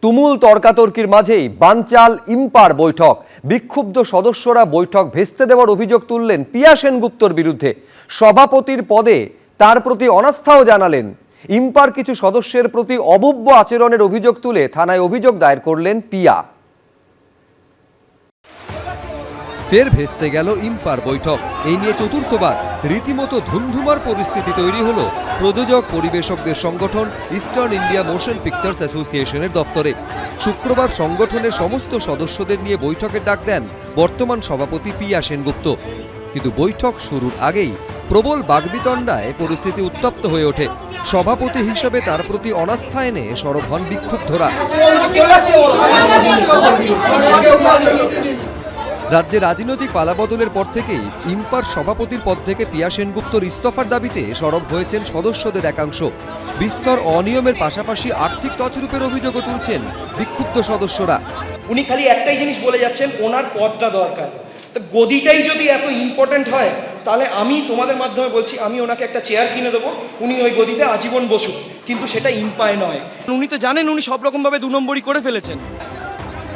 তুমুল তর্কাতর্কির মাঝেই বানচাল ইম্পার বৈঠক। বিক্ষুব্ধ সদস্যরা বৈঠক ভেস্তে দেওয়ার অভিযোগ তুললেন পিয়া সেনগুপ্তর বিরুদ্ধে। সভাপতির পদে তার প্রতি অনাস্থাও জানালেন। ইম্পার কিছু সদস্যের প্রতি অভব্য আচরণের অভিযোগ তুলে থানায় অভিযোগ দায়ের করলেন পিয়া। ফের ভেস্তে গেল ইম্পার বৈঠক। এই নিয়ে চতুর্থবার রীতিমতো ধুমধুমার পরিস্থিতি তৈরি হলো প্রযোজক পরিবেশকদের সংগঠন ইস্টার্ন ইন্ডিয়া মোশন পিকচার্স অ্যাসোসিয়েশনের দপ্তরে। শুক্রবার সংগঠনের সমস্ত সদস্যদের নিয়ে বৈঠকের ডাক দেন বর্তমান সভাপতি পিয়া সেনগুপ্ত। কিন্তু বৈঠক শুরুর আগেই প্রবল বাগবিতণ্ডায় পরিস্থিতি উত্তপ্ত হয়ে ওঠে। সভাপতি হিসেবে তার প্রতি অনাস্থা এনে সরব হন বিক্ষুব্ধরা। রাজ্যে রাজনৈতিক পালাবদলের পর থেকেই ইম্পার সভাপতির পদ থেকে পিয়া সেনগুপ্তর ইস্তফার দাবিতে সরব হয়েছেন সদস্যদের একাংশ। বিস্তর অনিয়মের পাশাপাশি আর্থিক তছরূপের অভিযোগও তুলছেন বিক্ষুব্ধ সদস্যরা। উনি খালি একটাই জিনিস বলে যাচ্ছেন, ওনার পদটা দরকার। তো গদিটাই যদি এত ইম্পর্টেন্ট হয়, তাহলে আমি তোমাদের মাধ্যমে বলছি, আমি ওনাকে একটা চেয়ার কিনে দেবো, উনি ওই গদিতে আজীবন বসুন। কিন্তু সেটা ইম্পায় নয়। উনি তো জানেন উনি সব রকমভাবে 2 নম্বরই করে ফেলেছেন।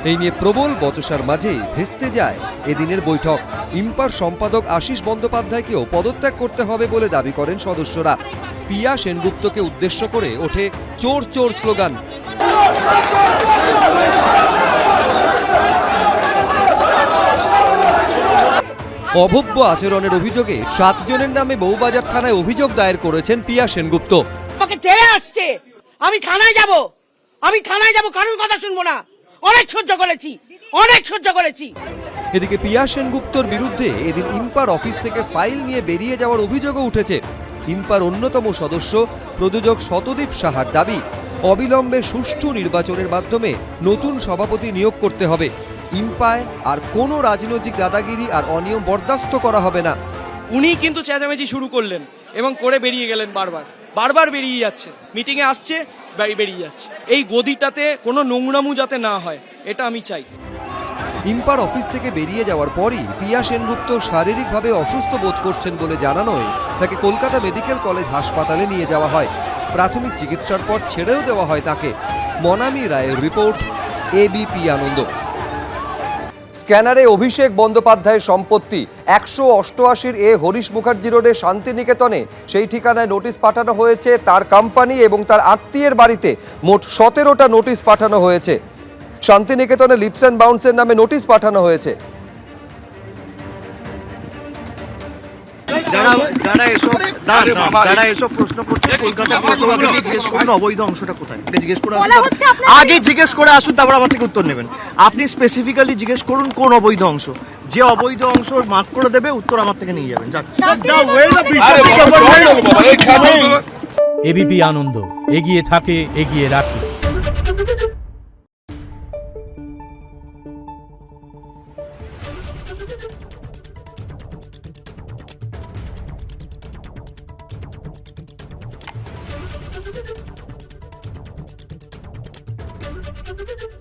এই নিয়ে প্রবল বচসার মাঝেই ভেস্তে যায় এদিনের বৈঠক। ইম্পার সম্পাদক আশিস বন্দ্যোপাধ্যায়কেও পদত্যাগ করতে হবে বলে দাবি করেন সদস্যরা। পিয়া সেনগুপ্তকে উদ্দেশ্য করে ওঠে চোর চোর স্লোগান। অভব্য আচরণের অভিযোগে 7 জনের নামে বউবাজার থানায় অভিযোগ দায়ের করেছেন পিয়া সেনগুপ্ত। আমাকে তেড়ে আসছে, আমি থানায় যাব, কারোর কথা শুনবো না। অনেক সহ্য করেছি। এদিকে পিয়া সেনগুপ্তর বিরুদ্ধে এদিন ইম্পার অফিস থেকে ফাইল নিয়ে বেরিয়ে যাওয়ার অভিযোগও উঠেছে। ইম্পার অন্যতম সদস্য প্রযোজক শতদীপ সাহার দাবি, অবিলম্বে সুষ্ঠু নির্বাচনের মাধ্যমে নতুন সভাপতি নিয়োগ করতে হবে। ইম্পায় আর কোনো রাজনৈতিক দাদাগিরি আর অনিয়ম বরদাস্ত করা হবে না। উনি কিন্তু চেঁচামেচি শুরু করলেন এবং করে বেরিয়ে গেলেন। বারবার বেরিয়ে যাচ্ছে, মিটিংয়ে আসছে, বেরিয়ে যাচ্ছে। এই গদিটাতে কোনো নোংরামু যাতে না হয়, এটা আমি চাই। ইম্পার অফিস থেকে বেরিয়ে যাওয়ার পরই পিয়া সেনগুপ্ত শারীরিকভাবে অসুস্থ বোধ করছেন বলে জানানোয় তাকে কলকাতা মেডিকেল কলেজ হাসপাতালে নিয়ে যাওয়া হয়। প্রাথমিক চিকিৎসার পর ছেড়েও দেওয়া হয় তাকে। মনামি রায়ের রিপোর্ট, এবিপি আনন্দ। স্ক্যানারে অভিষেক বন্দ্যোপাধ্যায়ের সম্পত্তি 188 এ হরিশ মুখার্জি রোডে শান্তিনিকেতনে সেই ঠিকানায় নোটিশ পাঠানো হয়েছে। তার কোম্পানি এবং তার আত্মীয়ের বাড়িতে মোট 17টা নোটিশ পাঠানো হয়েছে। শান্তিনিকেতনে লিপস অ্যান্ড বাউন্সের নামে নোটিশ পাঠানো হয়েছে। যারা এসব প্রশ্ন করছে, কলকাতা পুরসভাকে জিজ্ঞেস করুন অবৈধ অংশটা কোথায়, জিজ্ঞেস করে আগে জিজ্ঞেস করে আসুন, তারপর আমার থেকে উত্তর নেবেন। আপনি স্পেসিফিক্যালি জিজ্ঞেস করুন কোন অবৈধ অংশ। যে অবৈধ অংশ মার্ক করে দেবে, উত্তর আমার থেকে নিয়ে যাবেন। এবিপি আনন্দ, এগিয়ে থাকে, এগিয়ে রাখে। Thank you.